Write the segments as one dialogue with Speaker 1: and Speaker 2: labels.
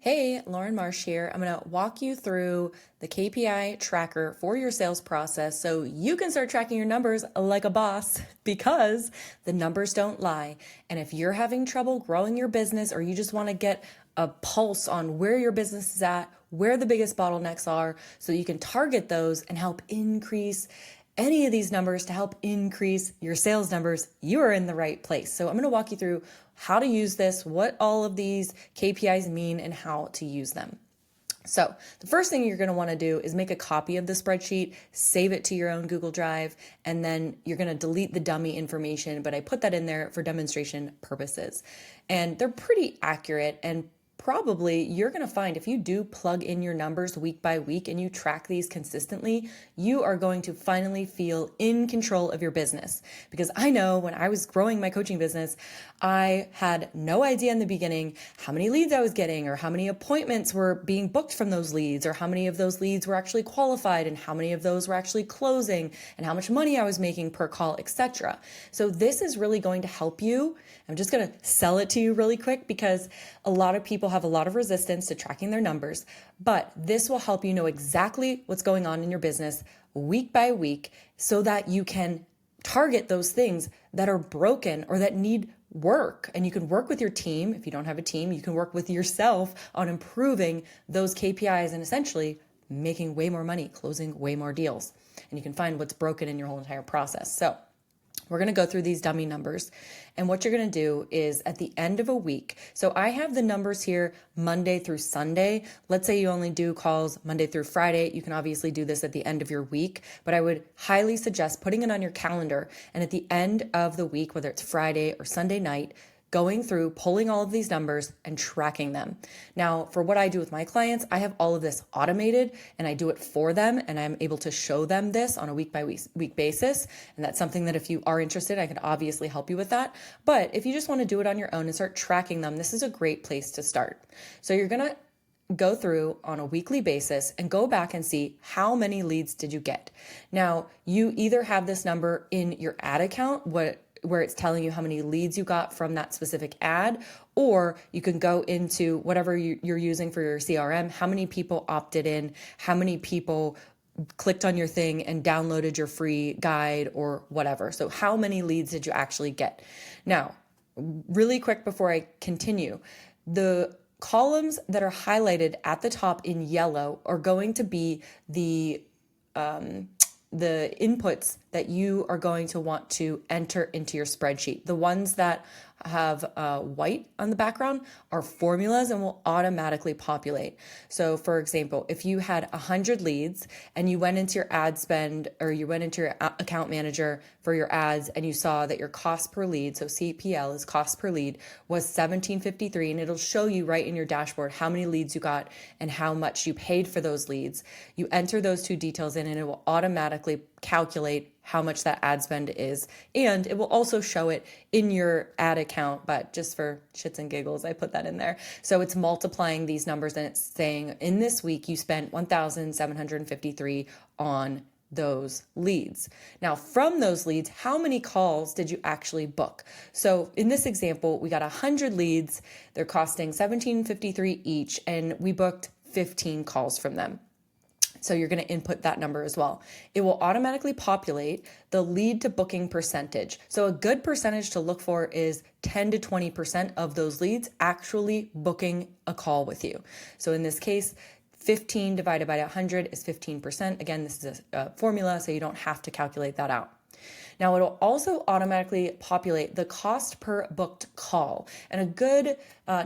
Speaker 1: Hey, Lauren Marsh here. I'm going to walk you through the KPI tracker for your sales process so you can start tracking your numbers like a boss because the numbers don't lie. And if you're having trouble growing your business or you just want to get a pulse on where your business is at, where the biggest bottlenecks are, so you can target those and help increase any of these numbers to help increase your sales numbers, you are in the right place. So I'm going to walk you through how to use this, what all of these KPIs mean, and how to use them. So the first thing you're going to want to do is make a copy of the spreadsheet, save it to your own Google Drive, and then you're going to delete the dummy information, but I put that in there for demonstration purposes. And they're pretty accurate, and probably you're going to find if you do plug in your numbers week by week and you track these consistently, you are going to finally feel in control of your business. Because I know when I was growing my coaching business, I had no idea in the beginning how many leads I was getting or how many appointments were being booked from those leads or how many of those leads were actually qualified and how many of those were actually closing and how much money I was making per call, etc. So this is really going to help you. I'm just going to sell it to you really quick because a lot of people have a lot of resistance to tracking their numbers, but this will help you know exactly what's going on in your business week by week so that you can target those things that are broken or that need work. And you can work with your team. If you don't have a team, you can work with yourself on improving those KPIs and essentially making way more money, closing way more deals. And you can find what's broken in your whole entire process. So we're going to go through these dummy numbers. And what you're going to do is at the end of a week. So I have the numbers here Monday through Sunday. Let's say you only do calls Monday through Friday. You can obviously do this at the end of your week, but I would highly suggest putting it on your calendar. And at the end of the week, whether it's Friday or Sunday night, going through, pulling all of these numbers and tracking them. Now, for what I do with my clients, I have all of this automated and I do it for them and I'm able to show them this on a week by week basis. And that's something that if you are interested, I could obviously help you with that. But if you just want to do it on your own and start tracking them, this is a great place to start. So you're going to go through on a weekly basis and go back and see how many leads did you get. Now, you either have this number in your ad account, where it's telling you how many leads you got from that specific ad, or you can go into whatever you're using for your CRM, how many people opted in, how many people clicked on your thing and downloaded your free guide or whatever. So how many leads did you actually get? Now, really quick before I continue, the columns that are highlighted at the top in yellow are going to be the inputs that you are going to want to enter into your spreadsheet. The ones that have white on the background are formulas and will automatically populate. So for example, if you had 100 leads and you went into your ad spend or you went into your account manager for your ads and you saw that your cost per lead, so CPL is cost per lead, was $17.53, and it'll show you right in your dashboard how many leads you got and how much you paid for those leads. You enter those two details in and it will automatically calculate how much that ad spend is. And it will also show it in your ad account, but just for shits and giggles, I put that in there. So it's multiplying these numbers and it's saying in this week you spent 1,753 on those leads. Now, from those leads, how many calls did you actually book? So in this example, we got 100 leads. They're costing $17.53 each, and we booked 15 calls from them. So you're going to input that number as well. It will automatically populate the lead to booking percentage. So a good percentage to look for is 10 to 20% of those leads actually booking a call with you. So in this case, 15 divided by 100 is 15%. Again, this is a formula, so you don't have to calculate that out. Now, it'll also automatically populate the cost per booked call. And a good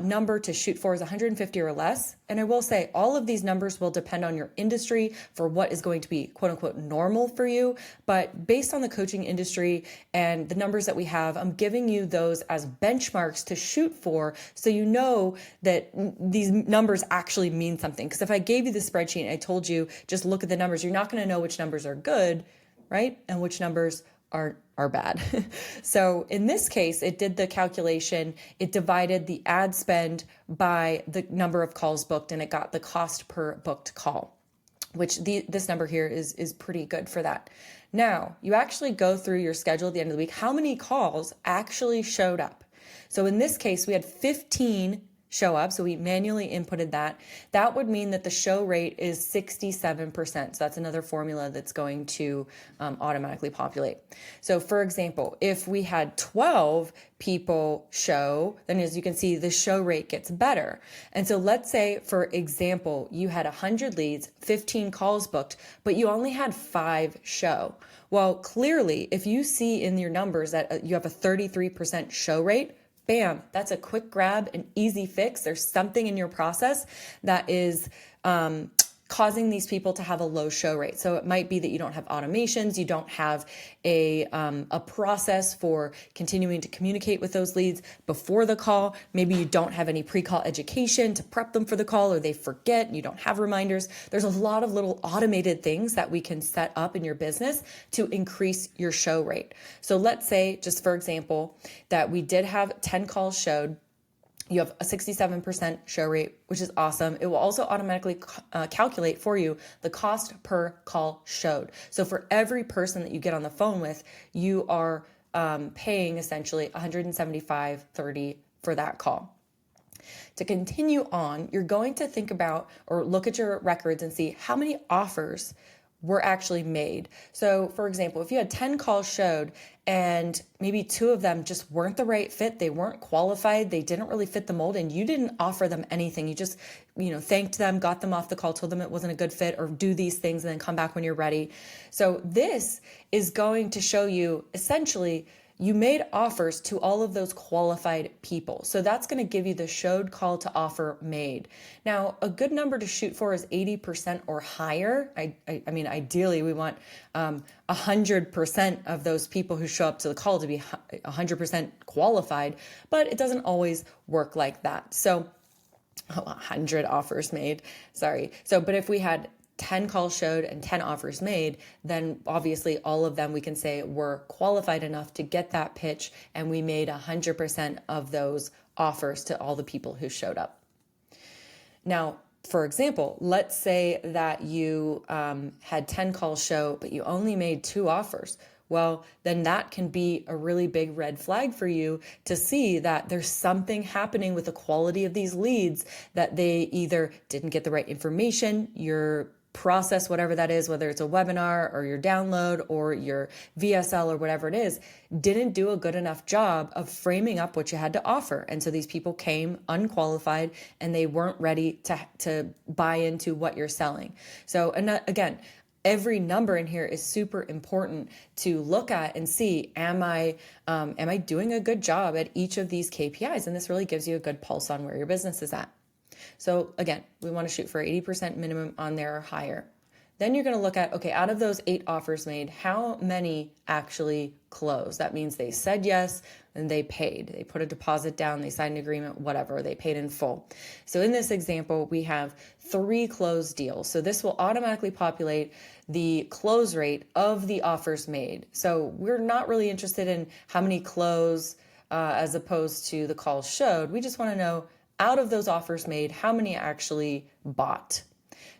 Speaker 1: number to shoot for is 150 or less. And I will say all of these numbers will depend on your industry for what is going to be quote unquote normal for you. But based on the coaching industry and the numbers that we have, I'm giving you those as benchmarks to shoot for so you know that these numbers actually mean something. Because if I gave you the spreadsheet and I told you just look at the numbers, you're not going to know which numbers are good, right? And which numbers are bad. So in this case, it did the calculation. It divided the ad spend by the number of calls booked, and it got the cost per booked call, which this number here is pretty good for that. Now, you actually go through your schedule at the end of the week. How many calls actually showed up? So in this case, we had 15 show up. So we manually inputted that. That would mean that the show rate is 67%. So that's another formula that's going to automatically populate. So for example, if we had 12 people show, then as you can see, the show rate gets better. And so let's say, for example, you had 100 leads, 15 calls booked, but you only had 5 show. Well, clearly, if you see in your numbers that you have a 33% show rate, bam, that's a quick grab, an easy fix. There's something in your process that is causing these people to have a low show rate. So it might be that you don't have automations, you don't have a process for continuing to communicate with those leads before the call. Maybe you don't have any pre-call education to prep them for the call, or they forget and you don't have reminders. There's a lot of little automated things that we can set up in your business to increase your show rate. So let's say, just for example, that we did have 10 calls showed. You have a 67% show rate, which is awesome. It will also automatically calculate for you the cost per call showed. So for every person that you get on the phone with, you are paying essentially $175.30 for that call. To continue on, you're going to think about or look at your records and see how many offers were actually made. So for example, if you had 10 calls showed and maybe 2 of them just weren't the right fit, they weren't qualified, they didn't really fit the mold, and you didn't offer them anything, you just, thanked them, got them off the call, told them it wasn't a good fit, or do these things and then come back when you're ready. So this is going to show you essentially you made offers to all of those qualified people. So that's going to give you the showed call to offer made. Now, a good number to shoot for is 80% or higher. I mean, ideally, we want 100% of those people who show up to the call to be 100% qualified, but it doesn't always work like that. So 100 offers made, sorry. So, but if we had 10 calls showed and 10 offers made, then obviously all of them we can say were qualified enough to get that pitch, and we made 100% of those offers to all the people who showed up. Now, for example, let's say that you had 10 calls show, but you only made 2 offers. Well, then that can be a really big red flag for you to see that there's something happening with the quality of these leads, that they either didn't get the right information, your process, whatever that is, whether it's a webinar or your download or your VSL or whatever it is, didn't do a good enough job of framing up what you had to offer. And so these people came unqualified and they weren't ready to buy into what you're selling. So, and again, every number in here is super important to look at and see, am I doing a good job at each of these KPIs? And this really gives you a good pulse on where your business is at. So again, we want to shoot for 80% minimum on there or higher. Then you're going to look at, okay, out of those 8 offers made, how many actually closed? That means they said yes and they paid. They put a deposit down, they signed an agreement, whatever, they paid in full. So in this example, we have 3 closed deals. So this will automatically populate the close rate of the offers made. So we're not really interested in how many close as opposed to the calls showed. We just want to know, out of those offers made, how many actually bought?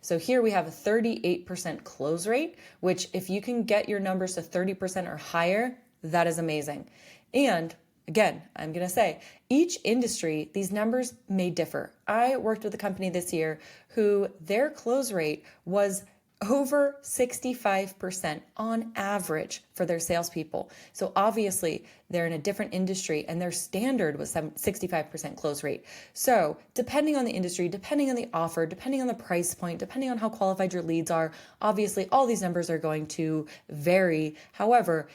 Speaker 1: So here we have a 38% close rate, which if you can get your numbers to 30% or higher, that is amazing. And again, I'm going to say each industry, these numbers may differ. I worked with a company this year who their close rate was over 65% on average for their salespeople. So obviously they're in a different industry and their standard was 65% close rate. So depending on the industry, depending on the offer, depending on the price point, depending on how qualified your leads are, obviously all these numbers are going to vary. However,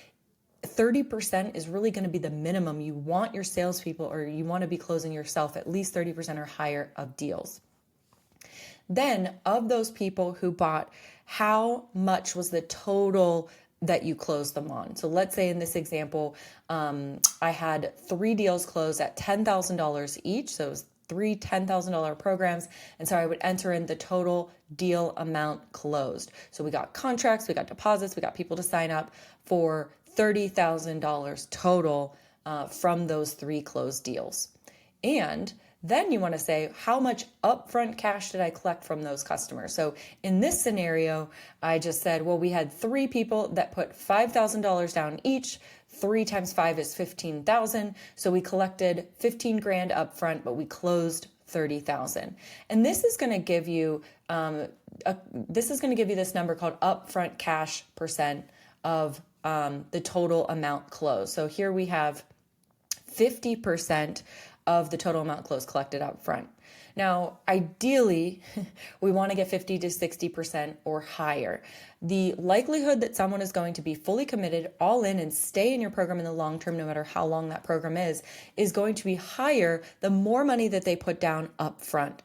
Speaker 1: 30% is really going to be the minimum. You want your salespeople, or you want to be closing yourself at least 30% or higher of deals. Then of those people who bought, how much was the total that you closed them on? So let's say in this example, I had 3 deals closed at $10,000 each. So it was 3 $10,000 programs. And so I would enter in the total deal amount closed. So we got contracts, we got deposits, we got people to sign up for $30,000 total from those 3 closed deals. And then you want to say, how much upfront cash did I collect from those customers? So in this scenario, I just said, well, we had 3 people that put $5,000 down each. 3 times 5 is 15,000. So we collected 15 grand upfront, but we closed $30,000. And this is going to give you this number called upfront cash percent of the total amount closed. So here we have 50% of the total amount closed collected up front. Now, ideally, we want to get 50 to 60% or higher. The likelihood that someone is going to be fully committed, all in, and stay in your program in the long term, no matter how long that program is going to be higher the more money that they put down up front.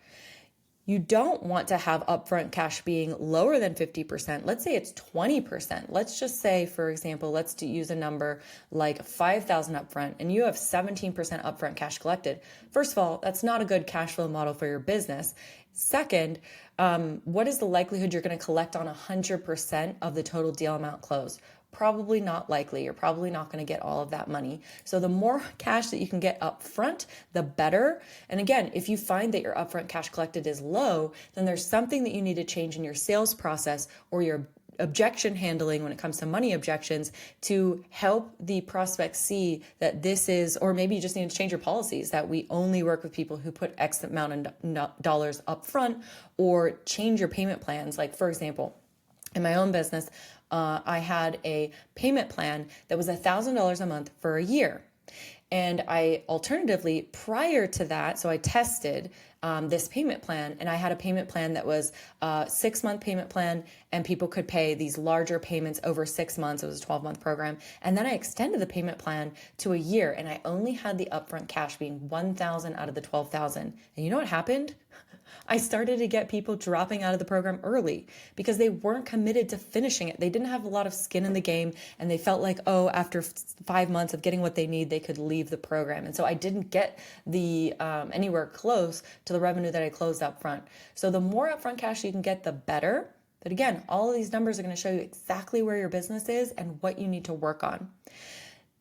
Speaker 1: You don't want to have upfront cash being lower than 50%. Let's say it's 20%. Let's just say, for example, let's use a number like 5,000 upfront and you have 17% upfront cash collected. First of all, that's not a good cash flow model for your business. Second, what is the likelihood you're going to collect on 100% of the total deal amount closed? Probably not likely. You're probably not going to get all of that money. So the more cash that you can get up front, the better. And again, if you find that your upfront cash collected is low, then there's something that you need to change in your sales process or your objection handling when it comes to money objections to help the prospect see that this is, or maybe you just need to change your policies that we only work with people who put X amount of dollars up front, or change your payment plans. Like, for example, in my own business, I had a payment plan that was $1,000 a month for a year. And I alternatively, prior to that, so I tested this payment plan, and I had a payment plan that was a 6-month payment plan, and people could pay these larger payments over 6 months. It was a 12-month program. And then I extended the payment plan to a year, and I only had the upfront cash being $1,000 out of the $12,000. And you know what happened? I started to get people dropping out of the program early because they weren't committed to finishing it. They didn't have a lot of skin in the game, and they felt like, oh, after 5 months of getting what they need, they could leave the program. And so I didn't get the anywhere close to the revenue that I closed up front. So the more upfront cash you can get, the better. But again, all of these numbers are going to show you exactly where your business is and what you need to work on.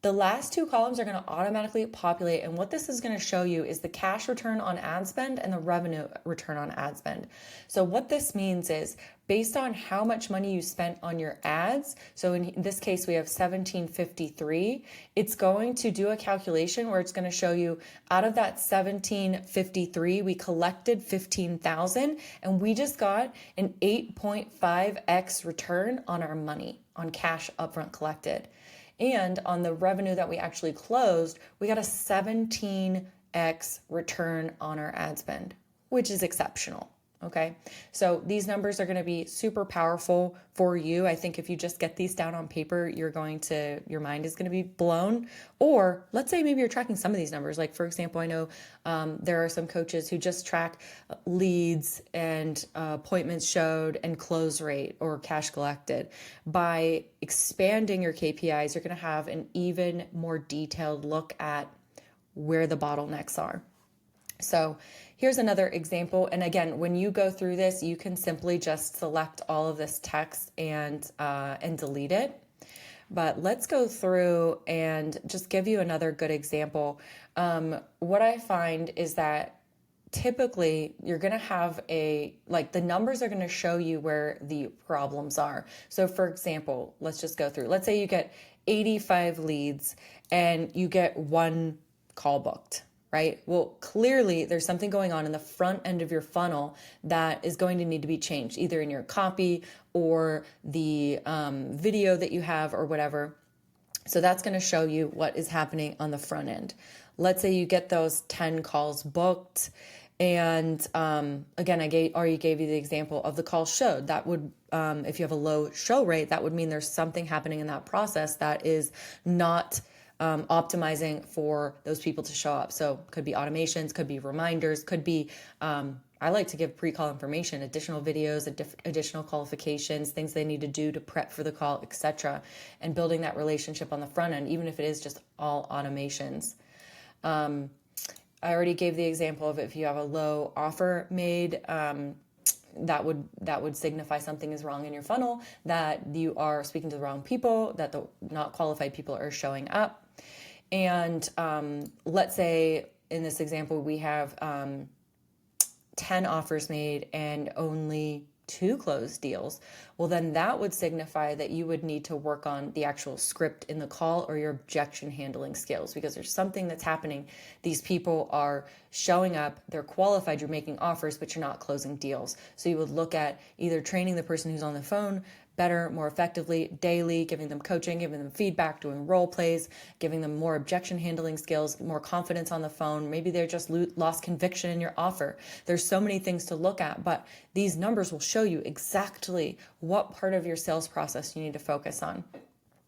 Speaker 1: The last 2 columns are going to automatically populate, and what this is going to show you is the cash return on ad spend and the revenue return on ad spend. So what this means is based on how much money you spent on your ads, so in this case we have $1,753, it's going to do a calculation where it's going to show you out of that $1,753 we collected $15,000, and we just got an 8.5x return on our money on cash upfront collected. And on the revenue that we actually closed, we got a 17x return on our ad spend, which is exceptional. Okay. So these numbers are going to be super powerful for you. I think if you just get these down on paper, your mind is going to be blown. Or let's say maybe you're tracking some of these numbers. Like, for example, I know there are some coaches who just track leads and appointments showed and close rate or cash collected. By expanding your KPIs, you're going to have an even more detailed look at where the bottlenecks are. So here's another example. And again, when you go through this, you can simply just select all of this text and delete it. But let's go through and just give you another good example. What I find is that typically you're going to have the numbers are going to show you where the problems are. So for example, let's just go through. Let's say you get 85 leads and you get 1 call booked. Right? Well, clearly there's something going on in the front end of your funnel that is going to need to be changed, either in your copy or the video that you have or whatever. So that's going to show you what is happening on the front end. Let's say you get those 10 calls booked. And again, I already gave you the example of the call showed. That would, if you have a low show rate, that would mean there's something happening in that process that is not optimizing for those people to show up. So could be automations, could be reminders, could be, I like to give pre-call information, additional videos, additional qualifications, things they need to do to prep for the call, etc. And building that relationship on the front end, even if it is just all automations. I already gave the example of if you have a low offer made, that would signify something is wrong in your funnel, that you are speaking to the wrong people, that the not qualified people are showing up. And let's say in this example, we have 10 offers made and only to close deals, well, then that would signify that you would need to work on the actual script in the call or your objection handling skills, because there's something that's happening. These people are showing up, they're qualified, you're making offers, but you're not closing deals. So you would look at either training the person who's on the phone better, more effectively, daily, giving them coaching, giving them feedback, doing role plays, giving them more objection handling skills, more confidence on the phone. Maybe they're just lost conviction in your offer. There's so many things to look at, but these numbers will show you exactly what part of your sales process you need to focus on.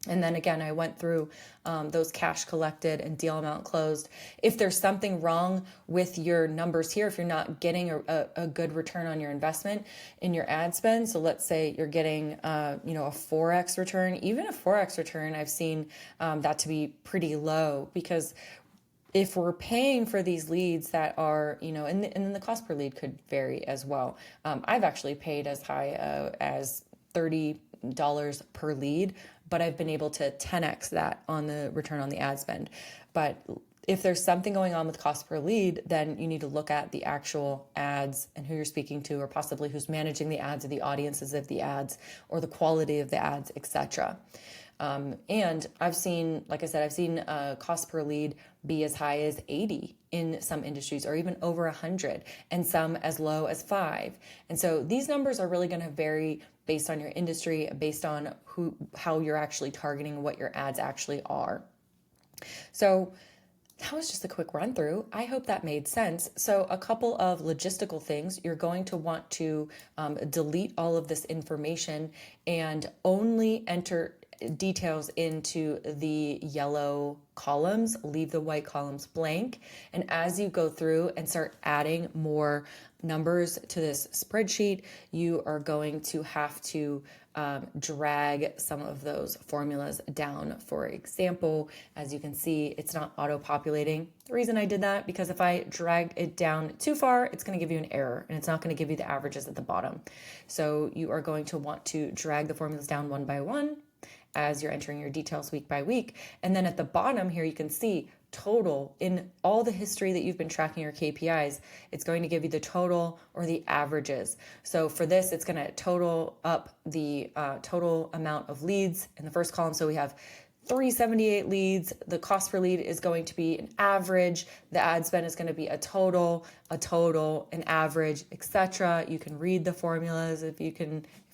Speaker 1: And then again, I went through those cash collected and deal amount closed. If there's something wrong with your numbers here, if you're not getting a good return on your investment in your ad spend, so let's say you're getting a 4x return, even a 4x return, I've seen that to be pretty low, because if we're paying for these leads that are, and then the cost per lead could vary as well. I've actually paid as high as $30 per lead, but I've been able to 10x that on the return on the ad spend. But if there's something going on with cost per lead, then you need to look at the actual ads and who you're speaking to, or possibly who's managing the ads, or the audiences of the ads, or the quality of the ads, etc. And I've seen, like I said, I've seen cost per lead be as high as 80 in some industries, or even over 100, and some as low as 5. And so these numbers are really going to vary based on your industry, based on how you're actually targeting, what your ads actually are. So that was just a quick run through. I hope that made sense. So a couple of logistical things. You're going to want to delete all of this information and only enter details into the yellow columns, leave the white columns blank. And as you go through and start adding more numbers to this spreadsheet, you are going to have to drag some of those formulas down. For example, as you can see, it's not auto-populating. The reason I did that, because if I drag it down too far, it's going to give you an error, and it's not going to give you the averages at the bottom. So you are going to want to drag the formulas down one by one as you're entering your details week by week. And then at the bottom here, you can see total in all the history that you've been tracking your KPIs. It's going to give you the total or the averages. So for this, it's going to total up the total amount of leads in the first column. So we have 378 leads. The cost per lead is going to be an average. The ad spend is going to be a total, an average, etc. You can read the formulas if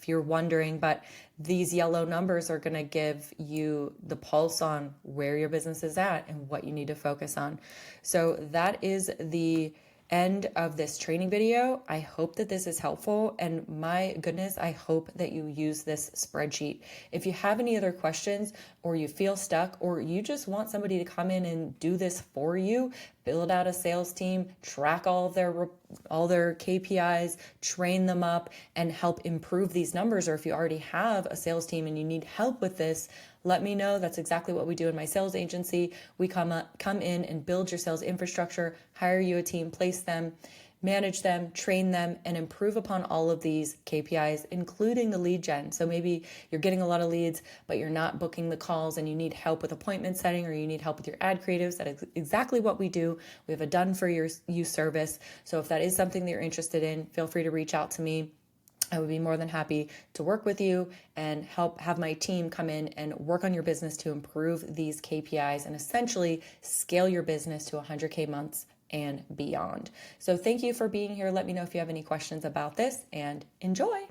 Speaker 1: you're wondering, but these yellow numbers are going to give you the pulse on where your business is at and what you need to focus on. So that is the end of this training video. I hope that this is helpful, and my goodness, I hope that you use this spreadsheet. If you have any other questions, or you feel stuck, or you just want somebody to come in and do this for you, build out a sales team, track all their KPIs, train them up, and help improve these numbers, or if you already have a sales team and you need help with this, let me know. That's exactly what we do in my sales agency. We come in and build your sales infrastructure, hire you a team, place them, manage them, train them, and improve upon all of these KPIs, including the lead gen. So maybe you're getting a lot of leads, but you're not booking the calls and you need help with appointment setting, or you need help with your ad creatives. That is exactly what we do. We have a done for you service. So if that is something that you're interested in, feel free to reach out to me. I would be more than happy to work with you and have my team come in and work on your business to improve these KPIs and essentially scale your business to 100K months and beyond. So thank you for being here. Let me know if you have any questions about this, and enjoy.